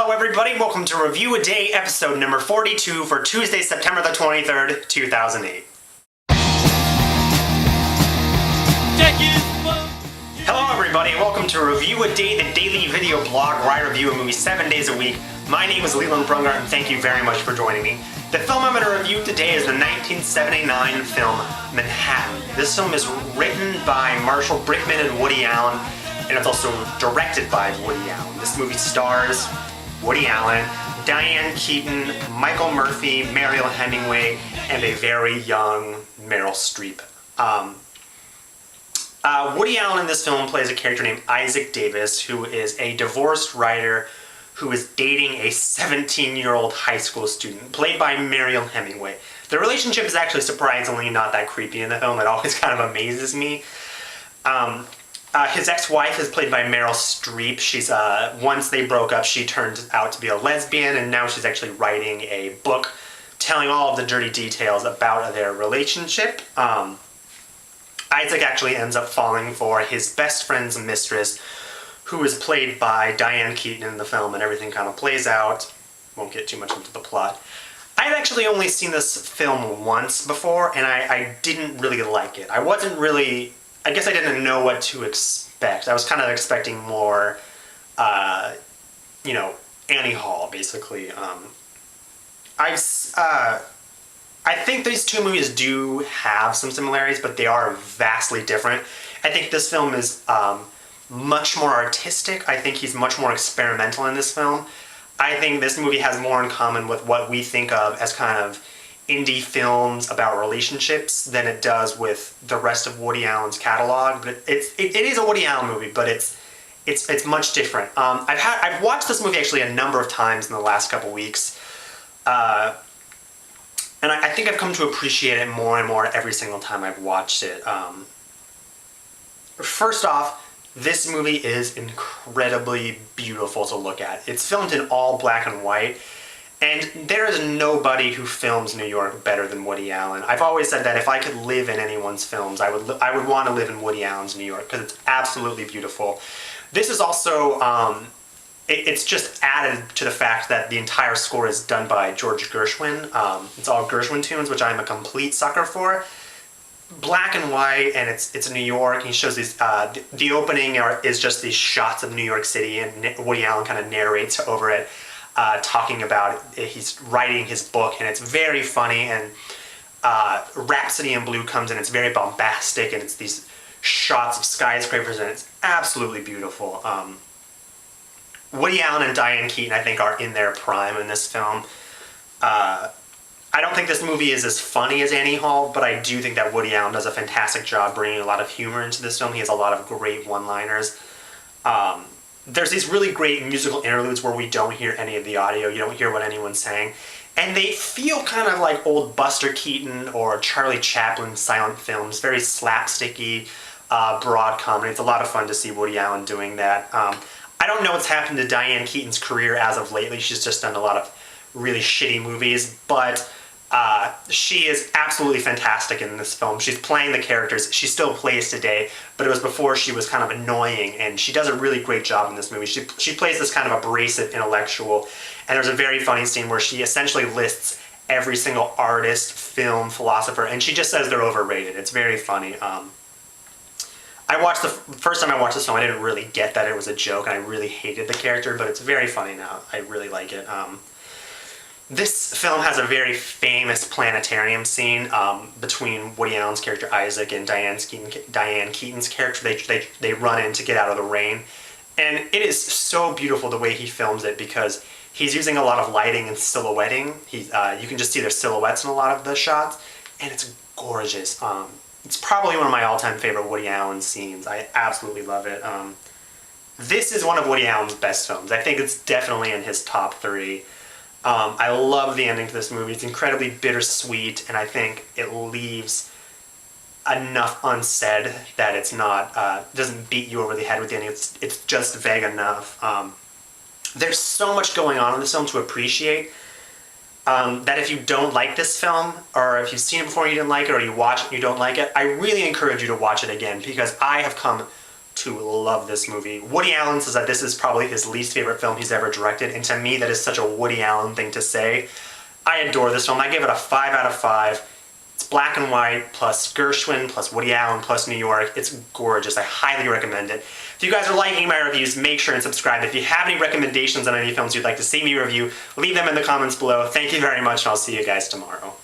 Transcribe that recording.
Hello everybody, welcome to Review a Day episode number 42 for Tuesday, September the 23rd, 2008. Hello everybody, welcome to Review a Day, the daily video blog where I review a movie 7 days a week. My name is Leland Brungart and thank you very much for joining me. The film I'm going to review today is the 1979 film Manhattan. This film is written by Marshall Brickman and Woody Allen, and it's also directed by Woody Allen. This movie stars Woody Allen, Diane Keaton, Michael Murphy, Mariel Hemingway, and a very young Meryl Streep. Woody Allen in this film plays a character named Isaac Davis, who is a divorced writer who is dating a 17-year-old high school student, played by Mariel Hemingway. The relationship is actually surprisingly not that creepy in the film. It always kind of amazes me. His ex-wife is played by Meryl Streep. She's once they broke up, she turned out to be a lesbian, and now she's actually writing a book telling all of the dirty details about their relationship. Isaac actually ends up falling for his best friend's mistress, who is played by Diane Keaton in the film, and everything kind of plays out. Won't get too much into the plot. I've actually only seen this film once before, and I didn't really like it. I guess I didn't know what to expect. I was kind of expecting more, Annie Hall, basically. I think these two movies do have some similarities, but they are vastly different. I think this film is much more artistic. I think he's much more experimental in this film. I think this movie has more in common with what we think of as kind of indie films about relationships than it does with the rest of Woody Allen's catalog. But it is a Woody Allen movie, but it's much different. I've watched this movie actually a number of times in the last couple weeks, and I think I've come to appreciate it more and more every single time I've watched it. First off, this movie is incredibly beautiful to look at. It's filmed in all black and white, and there is nobody who films New York better than Woody Allen. I've always said that if I could live in anyone's films, I would want to live in Woody Allen's New York, because it's absolutely beautiful. This is also, it's just added to the fact that the entire score is done by George Gershwin. It's all Gershwin tunes, which I'm a complete sucker for. Black and white, and it's New York. He shows these. The opening is just these shots of New York City, and Woody Allen kind of narrates over it, talking about it. He's writing his book, and it's very funny. And Rhapsody in Blue comes in. It's very bombastic, and it's these shots of skyscrapers, and it's absolutely beautiful. Woody Allen and Diane Keaton, I think, are in their prime in this film. I don't think this movie is as funny as Annie Hall, but I do think that Woody Allen does a fantastic job bringing a lot of humor into this film. He has a lot of great one-liners. There's these really great musical interludes where we don't hear any of the audio. You don't hear what anyone's saying. And they feel kind of like old Buster Keaton or Charlie Chaplin silent films, very slapsticky, broad comedy. It's a lot of fun to see Woody Allen doing that. I don't know what's happened to Diane Keaton's career as of lately. She's just done a lot of really shitty movies, but she is absolutely fantastic in this film. She's playing the characters. She still plays today, but it was before she was kind of annoying, and she does a really great job in this movie. She plays this kind of abrasive intellectual, and there's a very funny scene where she essentially lists every single artist, film, philosopher, and she just says they're overrated. It's very funny. The first time I watched this film, I didn't really get that it was a joke, and I really hated the character, but it's very funny now. I really like it. This film has a very famous planetarium scene between Woody Allen's character Isaac and Diane Keaton's character. They run in to get out of the rain, and it is so beautiful the way he films it, because he's using a lot of lighting and silhouetting. You can just see their silhouettes in a lot of the shots, and it's gorgeous. It's probably one of my all-time favorite Woody Allen scenes. I absolutely love it. This is one of Woody Allen's best films. I think it's definitely in his top 3. I love the ending to this movie. It's incredibly bittersweet, and I think it leaves enough unsaid that it's not doesn't beat you over the head with the ending. It's just vague enough. There's so much going on in this film to appreciate that if you don't like this film, or if you've seen it before and you didn't like it, or you watch it and you don't like it, I really encourage you to watch it again, because I have come to love this movie. Woody Allen says that this is probably his least favorite film he's ever directed, and to me that is such a Woody Allen thing to say. I adore this film. I give it a 5 out of 5. It's black and white, plus Gershwin, plus Woody Allen, plus New York. It's gorgeous. I highly recommend it. If you guys are liking my reviews, make sure and subscribe. If you have any recommendations on any films you'd like to see me review, leave them in the comments below. Thank you very much, and I'll see you guys tomorrow.